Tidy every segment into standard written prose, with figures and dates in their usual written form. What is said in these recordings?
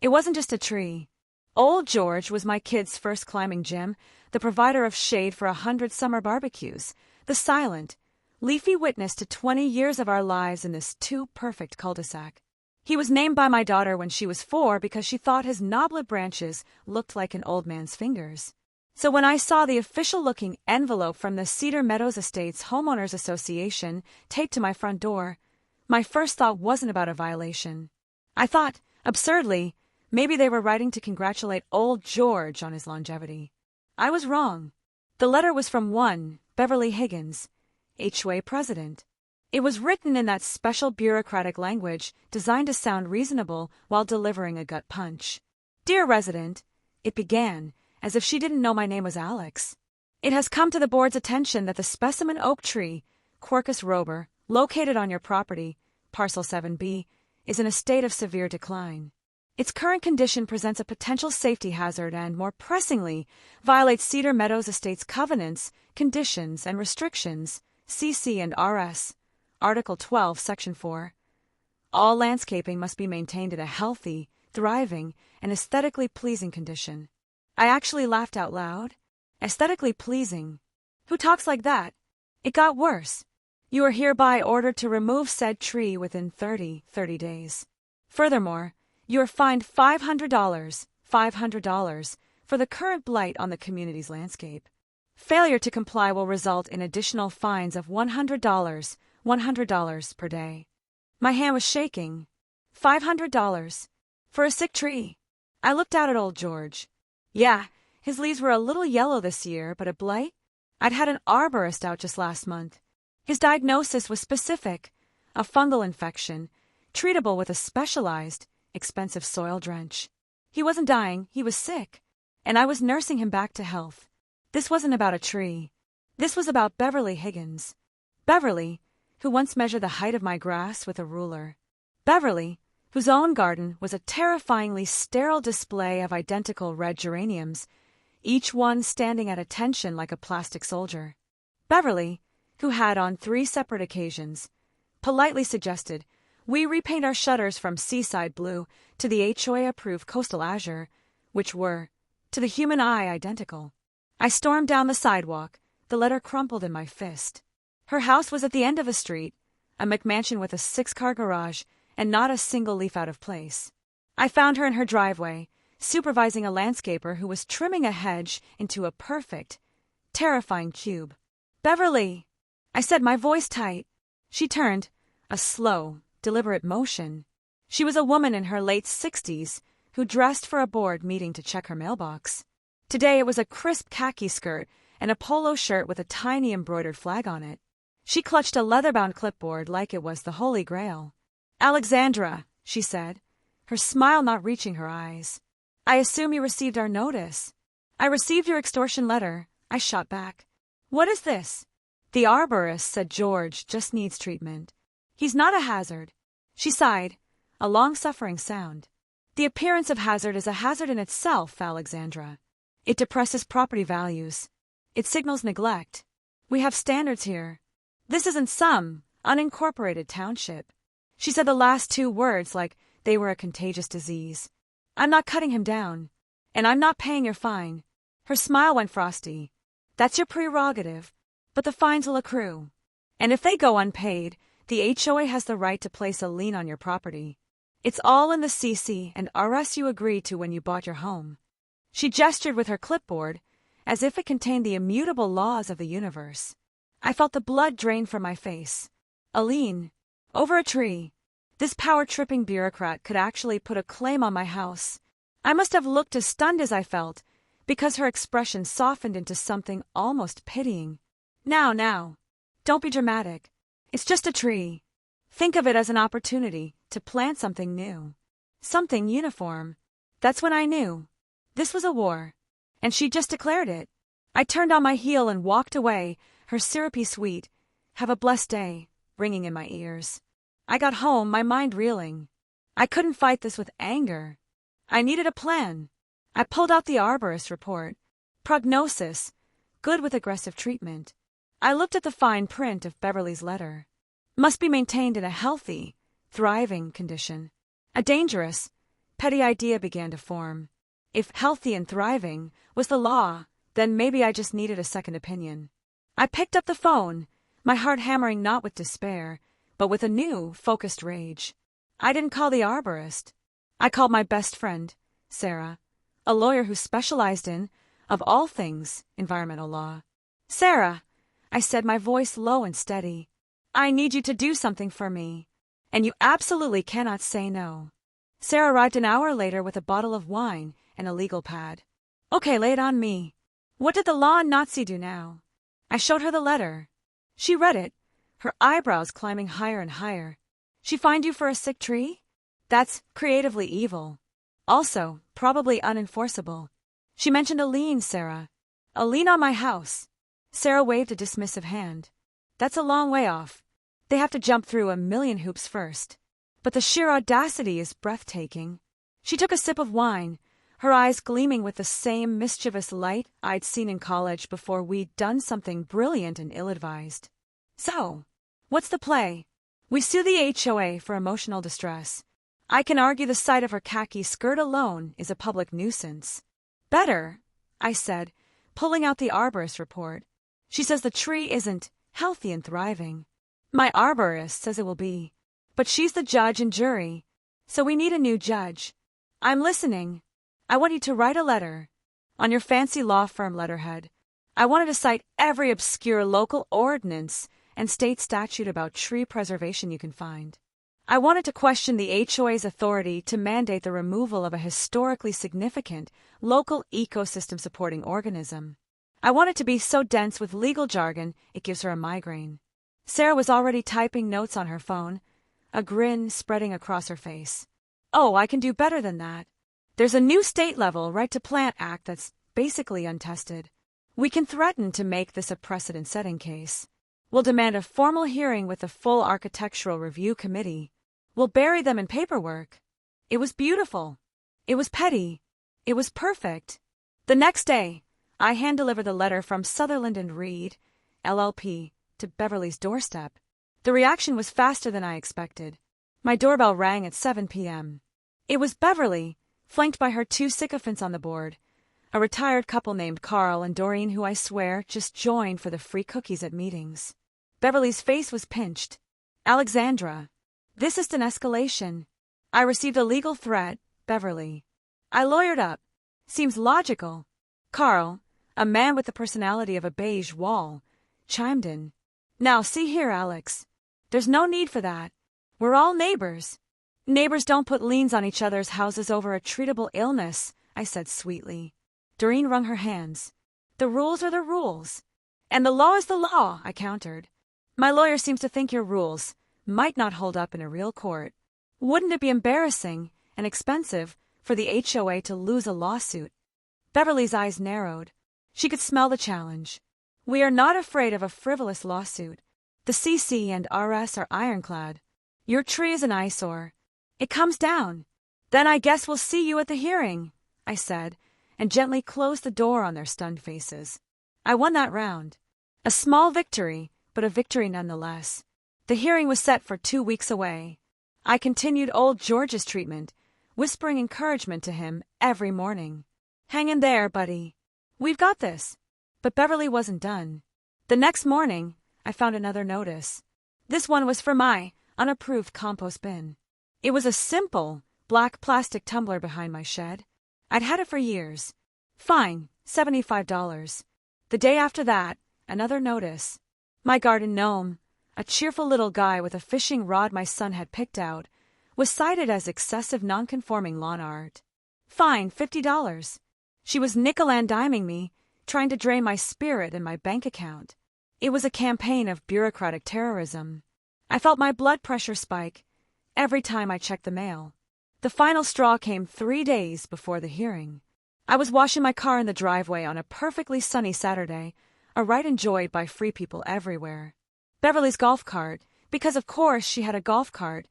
It wasn't just a tree. Old George was my kid's first climbing gym, the provider of shade for 100 summer barbecues, the silent, leafy witness to 20 years of our lives in this too-perfect cul-de-sac. He was named by my daughter when she was 4 because she thought his knoblet branches looked like an old man's fingers. So when I saw the official-looking envelope from the Cedar Meadows Estates Homeowners Association taped to my front door, my first thought wasn't about a violation. I thought, absurdly, maybe they were writing to congratulate old George on his longevity. I was wrong. The letter was from one Beverly Higgins, HOA president. It was written in that special bureaucratic language designed to sound reasonable while delivering a gut punch. Dear resident, it began, as if she didn't know my name was Alex. It has come to the board's attention that the specimen oak tree, Quercus robur, located on your property, parcel 7B, is in a state of severe decline. Its current condition presents a potential safety hazard and, more pressingly, violates Cedar Meadows Estate's covenants, conditions, and restrictions, CC and RS, Article 12, Section 4. All landscaping must be maintained in a healthy, thriving, and aesthetically pleasing condition. I actually laughed out loud. Aesthetically pleasing. Who talks like that? It got worse. You are hereby ordered to remove said tree within 30 days. Furthermore, you are fined $500 for the current blight on the community's landscape. Failure to comply will result in additional fines of $100 per day. My hand was shaking. $500 for a sick tree. I looked out at old George. Yeah, his leaves were a little yellow this year, but a blight? I'd had an arborist out just last month. His diagnosis was specific, a fungal infection, treatable with a specialized, expensive soil drench. He wasn't dying, he was sick, and I was nursing him back to health. This wasn't about a tree. This was about Beverly Higgins. Beverly, who once measured the height of my grass with a ruler. Beverly, whose own garden was a terrifyingly sterile display of identical red geraniums, each one standing at attention like a plastic soldier. Beverly, who had on 3 separate occasions politely suggested we repaint our shutters from seaside blue to the HOA-approved coastal azure, which were, to the human eye, identical. I stormed down the sidewalk, the letter crumpled in my fist. Her house was at the end of a street, a McMansion with a 6-car garage, and not a single leaf out of place. I found her in her driveway, supervising a landscaper who was trimming a hedge into a perfect, terrifying cube. "Beverly!" I said, my voice tight. She turned, a slow, deliberate motion. She was a woman in her late 60s who dressed for a board meeting to check her mailbox. Today it was a crisp khaki skirt and a polo shirt with a tiny embroidered flag on it. She clutched a leather-bound clipboard like it was the Holy Grail. "Alexandra," she said, her smile not reaching her eyes. "I assume you received our notice." "I received your extortion letter," I shot back. "What is this?" "The arborist said George just needs treatment. He's not a hazard." She sighed, a long-suffering sound. "The appearance of hazard is a hazard in itself, Alexandra. It depresses property values. It signals neglect. We have standards here. This isn't some unincorporated township." She said the last 2 words like they were a contagious disease. "I'm not cutting him down, and I'm not paying your fine." Her smile went frosty. "That's your prerogative, but the fines will accrue. And if they go unpaid, the HOA has the right to place a lien on your property. It's all in the CC and RS you agreed to when you bought your home." She gestured with her clipboard, as if it contained the immutable laws of the universe. I felt the blood drain from my face. A lien. Over a tree. This power-tripping bureaucrat could actually put a claim on my house. I must have looked as stunned as I felt, because her expression softened into something almost pitying. Now, don't be dramatic. It's just a tree. Think of it as an opportunity to plant something new. Something uniform." That's when I knew. This was a war. And she just declared it. I turned on my heel and walked away, her syrupy sweet, "Have a blessed day," ringing in my ears. I got home, my mind reeling. I couldn't fight this with anger. I needed a plan. I pulled out the arborist report. Prognosis, good with aggressive treatment. I looked at the fine print of Beverly's letter. Must be maintained in a healthy, thriving condition. A dangerous, Petty idea began to form. If healthy and thriving was the law, then maybe I just needed a second opinion. I picked up the phone, my heart hammering not with despair, but with a new, focused rage. I didn't call the arborist. I called my best friend, Sarah, a lawyer who specialized in, of all things, environmental law. Sarah, I said, my voice low and steady, I need you to do something for me, and you absolutely cannot say no. Sarah arrived an hour later with a bottle of wine and a legal pad. Okay, lay it on me. What did the law Nazi do now? I showed her the letter. She read it, her eyebrows climbing higher and higher. She fined you for a sick tree? That's creatively evil. Also, probably unenforceable. She mentioned a lien, Sarah. A lien on my house. Sarah waved a dismissive hand. That's a long way off. They have to jump through a million hoops first. But the sheer audacity is breathtaking. She took a sip of wine, her eyes gleaming with the same mischievous light I'd seen in college before we'd done something brilliant and ill-advised. So, what's the play? We sue the HOA for emotional distress. I can argue the sight of her khaki skirt alone is a public nuisance. Better, I said, pulling out the arborist report. She says the tree isn't healthy and thriving. My arborist says it will be. But she's the judge and jury, so we need a new judge. I'm listening. I want you to write a letter. On your fancy law firm letterhead. I wanted to cite every obscure local ordinance and state statute about tree preservation you can find. I wanted to question the HOA's authority to mandate the removal of a historically significant local ecosystem-supporting organism. I wanted to be so dense with legal jargon it gives her a migraine. Sarah was already typing notes on her phone, a grin spreading across her face. Oh, I can do better than that. There's a new state-level Right to Plant Act that's basically untested. We can threaten to make this a precedent-setting case. We'll demand a formal hearing with the full Architectural Review Committee. We'll bury them in paperwork. It was beautiful. It was petty. It was perfect. The next day, I hand-delivered the letter from Sutherland and Reed, LLP, to Beverly's doorstep. The reaction was faster than I expected. My doorbell rang at 7 p.m. It was Beverly, flanked by her two sycophants on the board, a retired couple named Carl and Doreen who I swear just joined for the free cookies at meetings. Beverly's face was pinched. Alexandra, this is an escalation. I received a legal threat, Beverly. I lawyered up. Seems logical. Carl, a man with the personality of a beige wall, chimed in. Now see here, Alex. There's no need for that. We're all neighbors. Neighbors don't put liens on each other's houses over a treatable illness, I said sweetly. Doreen wrung her hands. The rules are the rules. And the law is the law, I countered. My lawyer seems to think your rules might not hold up in a real court. Wouldn't it be embarrassing and expensive for the HOA to lose a lawsuit? Beverly's eyes narrowed. She could smell the challenge. We are not afraid of a frivolous lawsuit. The CC and RS are ironclad. Your tree is an eyesore. It comes down. Then I guess we'll see you at the hearing, I said, and gently closed the door on their stunned faces. I won that round. A small victory, but a victory nonetheless. The hearing was set for 2 weeks away. I continued old George's treatment, whispering encouragement to him every morning. Hang in there, buddy. We've got this. But Beverly wasn't done. The next morning, I found another notice. This one was for my unapproved compost bin. It was a simple, black plastic tumbler behind my shed. I'd had it for years. Fine, $75. The day after that, another notice. My garden gnome, a cheerful little guy with a fishing rod my son had picked out, was cited as excessive non-conforming lawn art. Fine, $50. She was nickel-and-diming me, trying to drain my spirit and my bank account. It was a campaign of bureaucratic terrorism. I felt my blood pressure spike every time I checked the mail. The final straw came 3 days before the hearing. I was washing my car in the driveway on a perfectly sunny Saturday, a ride enjoyed by free people everywhere. Beverly's golf cart, because of course she had a golf cart,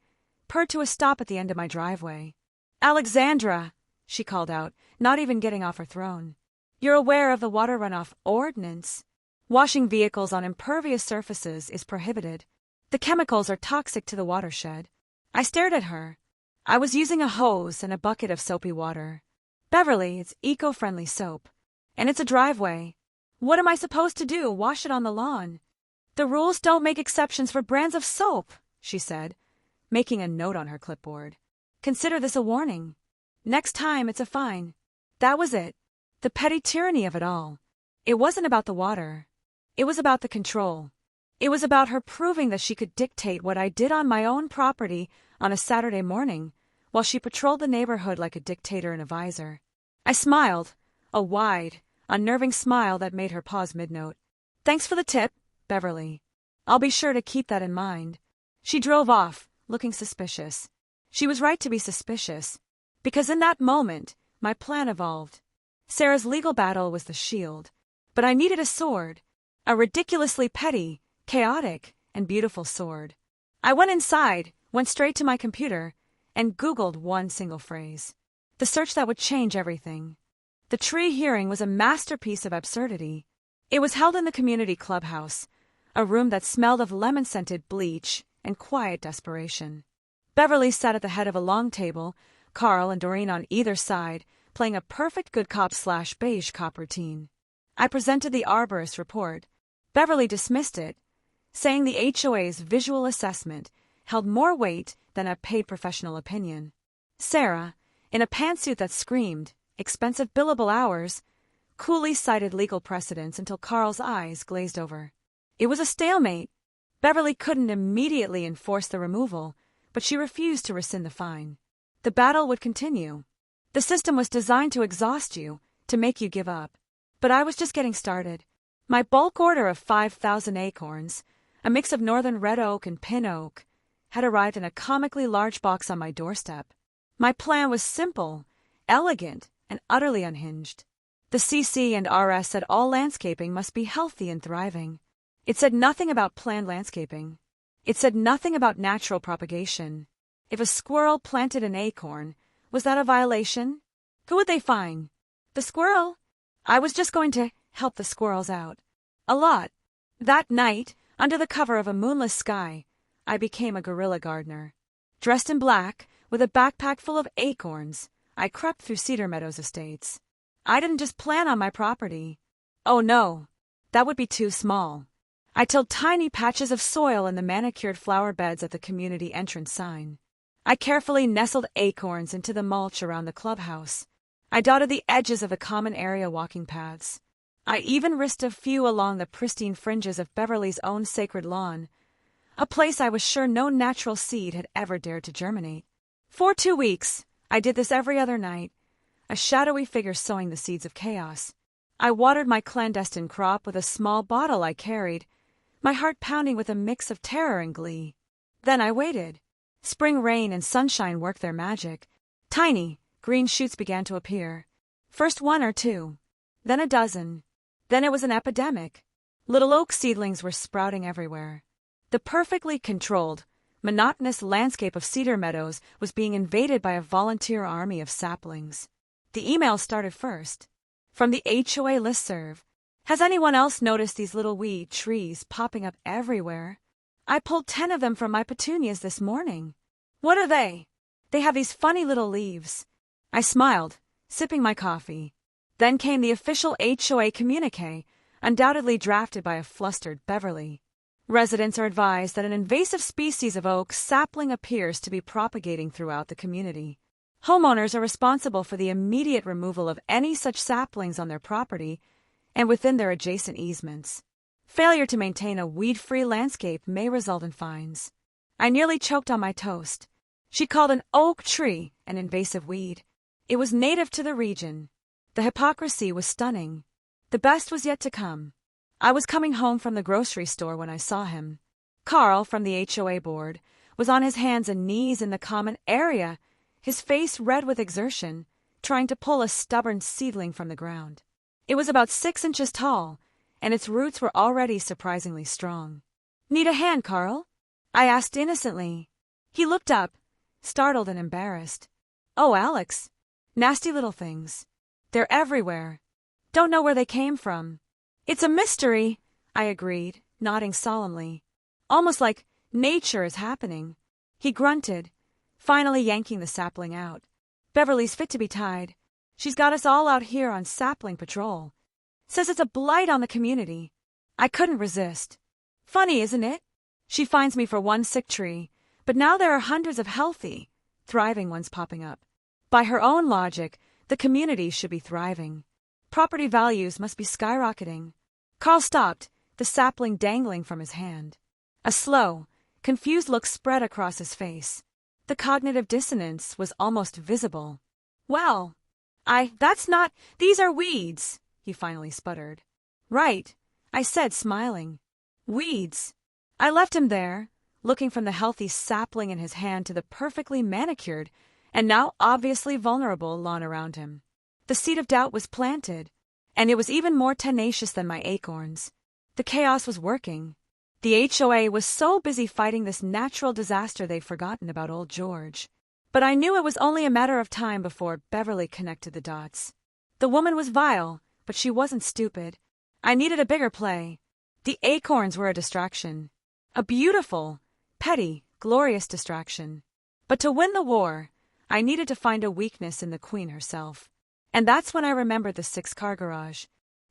purred to a stop at the end of my driveway. Alexandra, she called out, not even getting off her throne. You're aware of the water runoff ordinance. Washing vehicles on impervious surfaces is prohibited. The chemicals are toxic to the watershed. I stared at her. I was using a hose and a bucket of soapy water. Beverly, it's eco-friendly soap. And it's a driveway. What am I supposed to do? Wash it on the lawn? The rules don't make exceptions for brands of soap, she said, making a note on her clipboard. Consider this a warning. Next time, it's a fine. That was it. The petty tyranny of it all. It wasn't about the water. It was about the control. It was about her proving that she could dictate what I did on my own property on a Saturday morning, while she patrolled the neighborhood like a dictator in a visor. I smiled, a wide, unnerving smile that made her pause mid-note. Thanks for the tip, Beverly. I'll be sure to keep that in mind. She drove off, looking suspicious. She was right to be suspicious, because in that moment, my plan evolved. Sarah's legal battle was the shield, but I needed a sword, a ridiculously petty, chaotic, and beautiful sword. I went inside, went straight to my computer, and Googled one single phrase. The search that would change everything. The tree hearing was a masterpiece of absurdity. It was held in the community clubhouse, a room that smelled of lemon-scented bleach and quiet desperation. Beverly sat at the head of a long table, Carl and Doreen on either side, playing a perfect good cop/beige cop routine. I presented the arborist report. Beverly dismissed it, saying the HOA's visual assessment held more weight than a paid professional opinion. Sarah, in a pantsuit that screamed, expensive billable hours, coolly cited legal precedents until Carl's eyes glazed over. It was a stalemate. Beverly couldn't immediately enforce the removal, but she refused to rescind the fine. The battle would continue. The system was designed to exhaust you, to make you give up. But I was just getting started. My bulk order of 5,000 acorns, a mix of northern red oak and pin oak, had arrived in a comically large box on my doorstep. My plan was simple, elegant, and utterly unhinged. The CC and RS said all landscaping must be healthy and thriving. It said nothing about planned landscaping. It said nothing about natural propagation. If a squirrel planted an acorn, was that a violation? Who would they fine? The squirrel? I was just going to help the squirrels out. A lot. That night, under the cover of a moonless sky, I became a guerrilla gardener. Dressed in black, with a backpack full of acorns, I crept through Cedar Meadows estates. I didn't just plan on my property. Oh no, that would be too small. I tilled tiny patches of soil in the manicured flower beds at the community entrance sign. I carefully nestled acorns into the mulch around the clubhouse. I dotted the edges of the common area walking paths. I even risked a few along the pristine fringes of Beverly's own sacred lawn, a place I was sure no natural seed had ever dared to germinate. For 2 weeks, I did this every other night, a shadowy figure sowing the seeds of chaos. I watered my clandestine crop with a small bottle I carried, my heart pounding with a mix of terror and glee. Then I waited. Spring rain and sunshine worked their magic. Tiny, green shoots began to appear. First 1 or 2, then a dozen. Then it was an epidemic. Little oak seedlings were sprouting everywhere. The perfectly controlled, monotonous landscape of Cedar Meadows was being invaded by a volunteer army of saplings. The email started first. From the HOA listserv. Has anyone else noticed these little weed trees popping up everywhere? I pulled 10 of them from my petunias this morning. What are they? They have these funny little leaves. I smiled, sipping my coffee. Then came the official HOA communique, undoubtedly drafted by a flustered Beverly. Residents are advised that an invasive species of oak sapling appears to be propagating throughout the community. Homeowners are responsible for the immediate removal of any such saplings on their property and within their adjacent easements. Failure to maintain a weed-free landscape may result in fines. I nearly choked on my toast. She called an oak tree an invasive weed. It was native to the region. The hypocrisy was stunning. The best was yet to come. I was coming home from the grocery store when I saw him. Carl, from the HOA board, was on his hands and knees in the common area, his face red with exertion, trying to pull a stubborn seedling from the ground. It was about 6 inches tall, and its roots were already surprisingly strong. Need a hand, Carl? I asked innocently. He looked up, startled and embarrassed. Oh, Alex. Nasty little things. They're everywhere. Don't know where they came from. It's a mystery, I agreed, nodding solemnly. Almost like nature is happening. He grunted, finally yanking the sapling out. Beverly's fit to be tied. She's got us all out here on sapling patrol. Says it's a blight on the community. I couldn't resist. Funny, isn't it? She finds me for one sick tree, but now there are hundreds of healthy, thriving ones popping up. By her own logic, the community should be thriving. Property values must be skyrocketing. Carl stopped, the sapling dangling from his hand. A slow, confused look spread across his face. The cognitive dissonance was almost visible. Well, these are weeds, he finally sputtered. Right, I said, smiling. Weeds. I left him there, looking from the healthy sapling in his hand to the perfectly manicured and now obviously vulnerable lawn around him. The seed of doubt was planted, and it was even more tenacious than my acorns. The chaos was working. The HOA was so busy fighting this natural disaster they'd forgotten about old George. But I knew it was only a matter of time before Beverly connected the dots. The woman was vile, but she wasn't stupid. I needed a bigger play. The acorns were a distraction. A beautiful, petty, glorious distraction. But to win the war, I needed to find a weakness in the queen herself. And that's when I remembered the 6-car garage.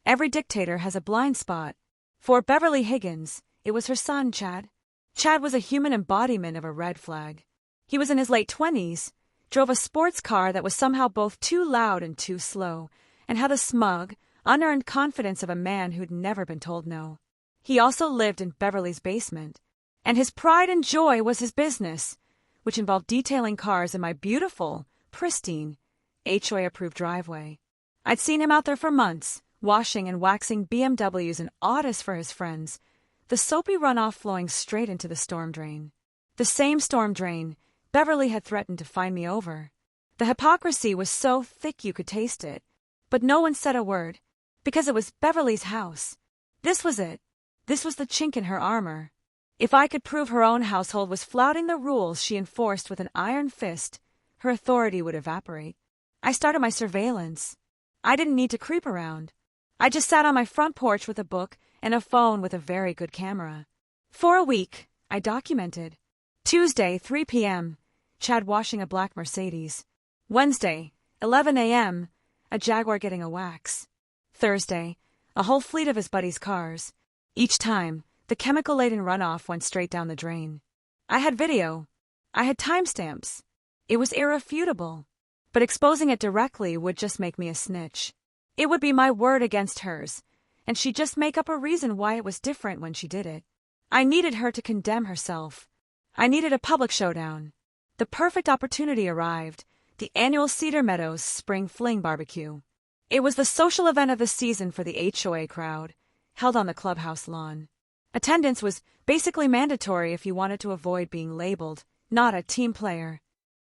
Every dictator has a blind spot. For Beverly Higgins, it was her son, Chad. Chad was a human embodiment of a red flag. He was in his late 20s, drove a sports car that was somehow both too loud and too slow, and had the smug, unearned confidence of a man who'd never been told no. He also lived in Beverly's basement, and his pride and joy was his business, which involved detailing cars in my beautiful, pristine, HOA-approved driveway. I'd seen him out there for months, washing and waxing BMWs and Autos for his friends, the soapy runoff flowing straight into the storm drain. The same storm drain Beverly had threatened to find me over. The hypocrisy was so thick you could taste it, but no one said a word, because it was Beverly's house. This was it. This was the chink in her armor. If I could prove her own household was flouting the rules she enforced with an iron fist, her authority would evaporate. I started my surveillance. I didn't need to creep around. I just sat on my front porch with a book and a phone with a very good camera. For a week, I documented. Tuesday, 3 p.m., Chad washing a black Mercedes. Wednesday, 11 a.m., a Jaguar getting a wax. Thursday, a whole fleet of his buddies' cars. Each time, the chemical-laden runoff went straight down the drain. I had video. I had timestamps. It was irrefutable. But exposing it directly would just make me a snitch. It would be my word against hers, and she'd just make up a reason why it was different when she did it. I needed her to condemn herself. I needed a public showdown. The perfect opportunity arrived, the annual Cedar Meadows Spring Fling Barbecue. It was the social event of the season for the HOA crowd, held on the clubhouse lawn. Attendance was basically mandatory if you wanted to avoid being labeled not a team player.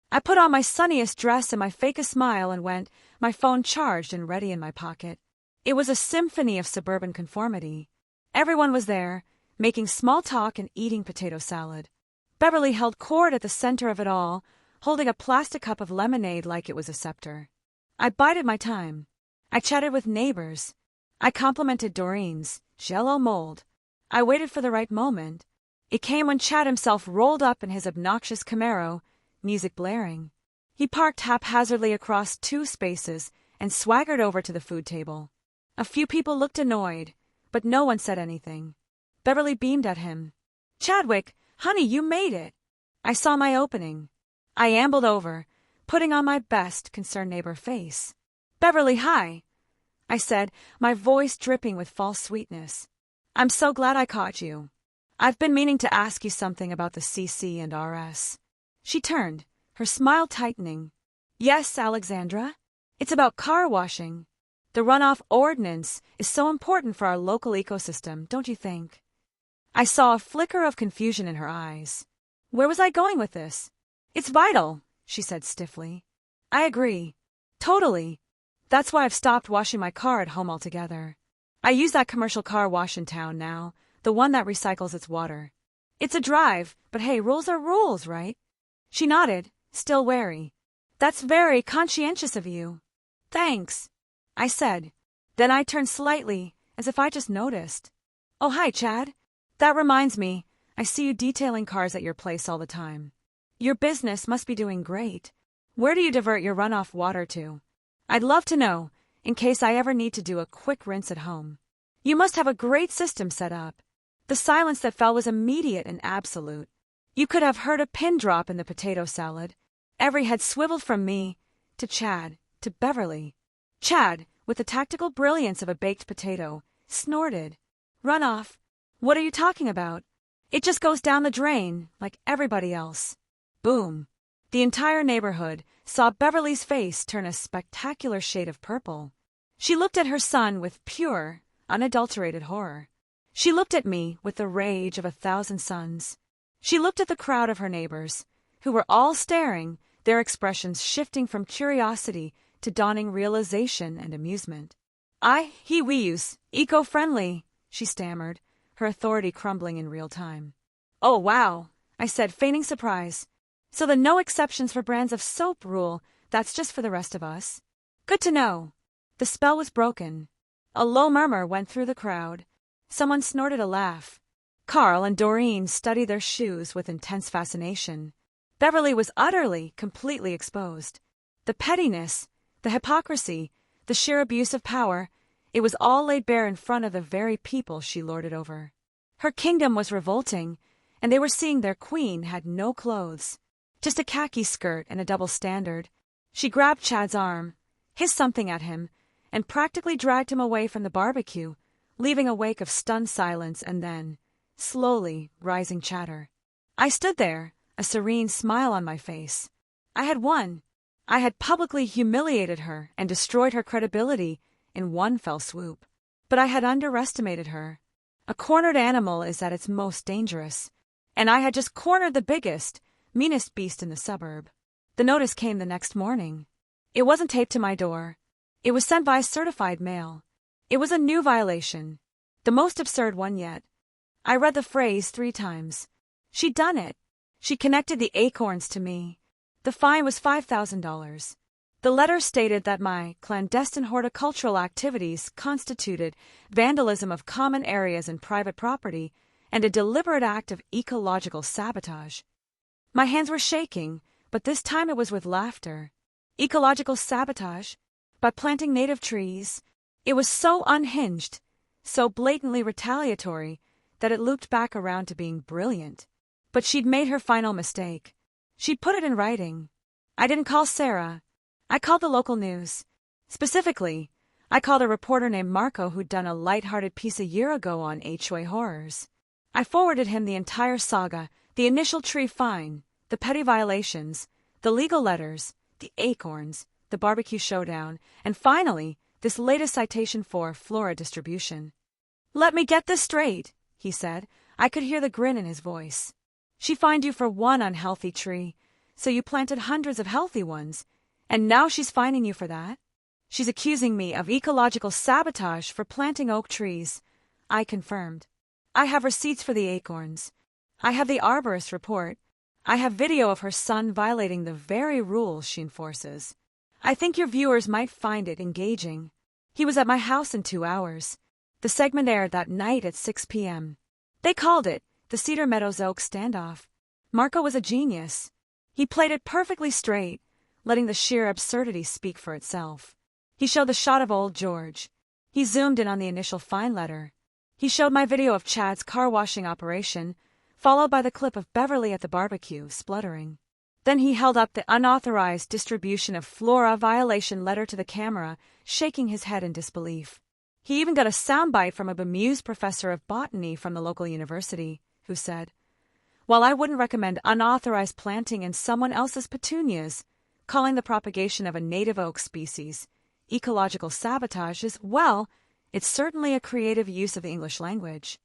I put on my sunniest dress and my fakest smile and went, my phone charged and ready in my pocket. It was a symphony of suburban conformity. Everyone was there, making small talk and eating potato salad. Beverly held court at the center of it all, holding a plastic cup of lemonade like it was a scepter. I bided my time. I chatted with neighbors. I complimented Doreen's Jell-O mold. I waited for the right moment. It came when Chad himself rolled up in his obnoxious Camaro, music blaring. He parked haphazardly across 2 spaces and swaggered over to the food table. A few people looked annoyed, but no one said anything. Beverly beamed at him. "Chadwick, honey, you made it." I saw my opening. I ambled over, putting on my best concerned neighbor face. "Beverly, hi," I said, my voice dripping with false sweetness. "I'm so glad I caught you. I've been meaning to ask you something about the CC and RS." She turned, her smile tightening. "Yes, Alexandra? It's about car washing. The runoff ordinance is so important for our local ecosystem, don't you think?" I saw a flicker of confusion in her eyes. Where was I going with this? "It's vital," she said stiffly. "I agree. Totally. That's why I've stopped washing my car at home altogether. I use that commercial car wash in town now, the one that recycles its water. It's a drive, but hey, rules are rules, right?" She nodded, still wary. "That's very conscientious of you." "Thanks," I said. Then I turned slightly, as if I just noticed. "Oh, hi, Chad. That reminds me, I see you detailing cars at your place all the time. Your business must be doing great. Where do you divert your runoff water to? I'd love to know, in case I ever need to do a quick rinse at home. You must have a great system set up. The silence that fell was immediate and absolute. You could have heard a pin drop in the potato salad. Every head swiveled from me to Chad to Beverly. Chad, with the tactical brilliance of a baked potato, snorted. Runoff? What are you talking about? It just goes down the drain, like everybody else. Boom. The entire neighborhood saw Beverly's face turn a spectacular shade of purple. She looked at her son with pure, unadulterated horror. She looked at me with the rage of 1,000 suns. She looked at the crowd of her neighbors, who were all staring, their expressions shifting from curiosity to dawning realization and amusement. We use eco-friendly, she stammered, her authority crumbling in real time. Oh, wow, I said, feigning surprise. So the no exceptions for brands of soap rule, that's just for the rest of us. Good to know. The spell was broken. A low murmur went through the crowd. Someone snorted a laugh. Carl and Doreen studied their shoes with intense fascination. Beverly was utterly, completely exposed. The pettiness, the hypocrisy, the sheer abuse of power, it was all laid bare in front of the very people she lorded over. Her kingdom was revolting, and they were seeing their queen had no clothes. Just a khaki skirt and a double standard. She grabbed Chad's arm, hissed something at him, and practically dragged him away from the barbecue, leaving a wake of stunned silence and then, slowly, rising chatter. I stood there, a serene smile on my face. I had won. I had publicly humiliated her and destroyed her credibility in one fell swoop. But I had underestimated her. A cornered animal is at its most dangerous, and I had just cornered the biggest, meanest beast in the suburb. The notice came the next morning. It wasn't taped to my door. It was sent by certified mail. It was a new violation, the most absurd one yet. I read the phrase 3 times. She'd done it. She connected the acorns to me. The fine was $5,000. The letter stated that my clandestine horticultural activities constituted vandalism of common areas and private property and a deliberate act of ecological sabotage. My hands were shaking, but this time it was with laughter. Ecological sabotage? By planting native trees? It was so unhinged, so blatantly retaliatory, that it looped back around to being brilliant. But she'd made her final mistake. She'd put it in writing. I didn't call Sarah. I called the local news. Specifically, I called a reporter named Marco who'd done a light-hearted piece a year ago on HOA horrors. I forwarded him the entire saga, the initial tree fine, the petty violations, the legal letters, the acorns, the barbecue showdown, and finally, this latest citation for flora distribution. Let me get this straight, he said. I could hear the grin in his voice. She fined you for one unhealthy tree, so you planted hundreds of healthy ones, and now she's fining you for that? She's accusing me of ecological sabotage for planting oak trees. I confirmed. I have receipts for the acorns. I have the arborist report. I have video of her son violating the very rules she enforces. I think your viewers might find it engaging. He was at my house in 2 hours. The segment aired that night at 6 p.m. They called it the Cedar Meadows Oak Standoff. Marco was a genius. He played it perfectly straight, letting the sheer absurdity speak for itself. He showed the shot of old George. He zoomed in on the initial fine letter. He showed my video of Chad's car washing operation, followed by the clip of Beverly at the barbecue, spluttering. Then he held up the unauthorized distribution of flora violation letter to the camera, shaking his head in disbelief. He even got a soundbite from a bemused professor of botany from the local university, who said, "While I wouldn't recommend unauthorized planting in someone else's petunias, calling the propagation of a native oak species ecological sabotage is, well, it's certainly a creative use of the English language."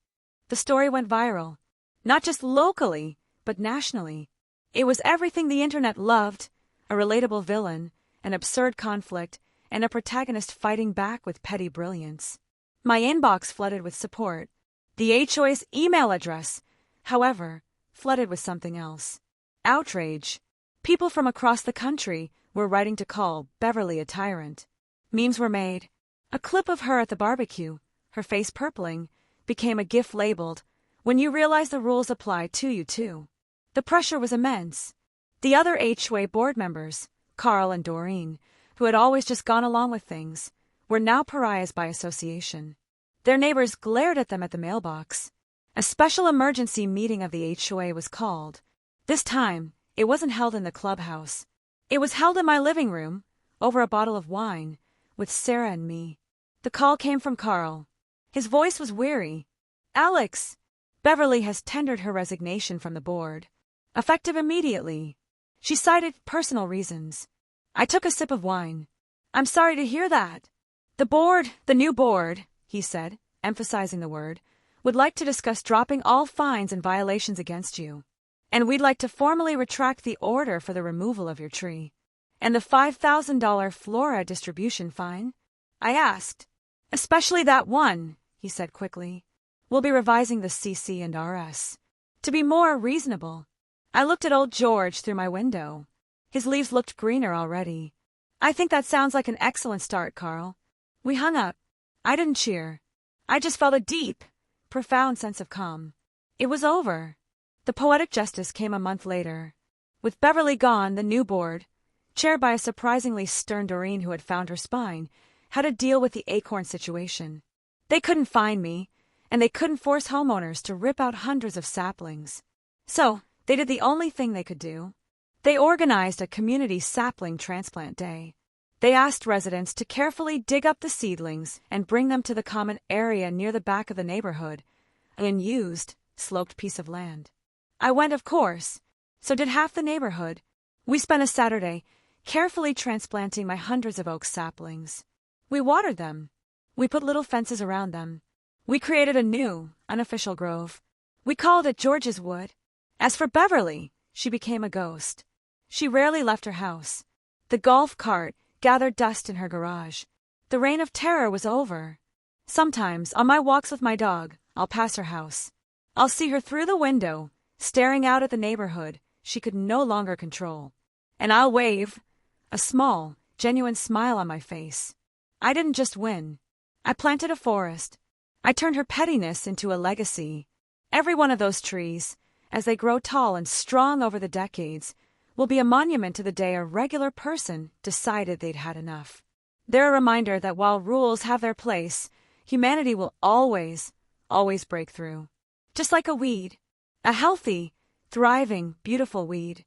The story went viral, not just locally, but nationally. It was everything the internet loved: a relatable villain, an absurd conflict, and a protagonist fighting back with petty brilliance. My inbox flooded with support. The HOA's email address, however, flooded with something else. Outrage. People from across the country were writing to call Beverly a tyrant. Memes were made. A clip of her at the barbecue, her face purpling, became a GIF labeled, "When you realize the rules apply to you too." The pressure was immense. The other HOA board members, Carl and Doreen, who had always just gone along with things, were now pariahs by association. Their neighbors glared at them at the mailbox. A special emergency meeting of the HOA was called. This time, it wasn't held in the clubhouse. It was held in my living room, over a bottle of wine, with Sarah and me. The call came from Carl. His voice was weary. "Alex, Beverly has tendered her resignation from the board. Effective immediately. She cited personal reasons." I took a sip of wine. "I'm sorry to hear that. The new board," he said, emphasizing the word, "would like to discuss dropping all fines and violations against you. And we'd like to formally retract the order for the removal of your tree. And the $5,000 flora distribution fine?" I asked. "Especially that one," he said quickly. "We'll be revising the CC and RS to be more reasonable." I looked at old George through my window. His leaves looked greener already. "I think that sounds like an excellent start, Carl." We hung up. I didn't cheer. I just felt a deep, profound sense of calm. It was over. The poetic justice came a month later. With Beverly gone, the new board, chaired by a surprisingly stern Doreen who had found her spine, had to deal with the acorn situation. They couldn't find me, and they couldn't force homeowners to rip out hundreds of saplings. So, they did the only thing they could do. They organized a community sapling transplant day. They asked residents to carefully dig up the seedlings and bring them to the common area near the back of the neighborhood, an unused, sloped piece of land. I went, of course. So did half the neighborhood. We spent a Saturday carefully transplanting my hundreds of oak saplings. We watered them. We put little fences around them. We created a new, unofficial grove. We called it George's Wood. As for Beverly, she became a ghost. She rarely left her house. The golf cart gathered dust in her garage. The reign of terror was over. Sometimes, on my walks with my dog, I'll pass her house. I'll see her through the window, staring out at the neighborhood she could no longer control. And I'll wave, a small, genuine smile on my face. I didn't just win. I planted a forest. I turned her pettiness into a legacy. Every one of those trees, as they grow tall and strong over the decades, will be a monument to the day a regular person decided they'd had enough. They're a reminder that while rules have their place, humanity will always break through. Just like a weed. A healthy, thriving, beautiful weed.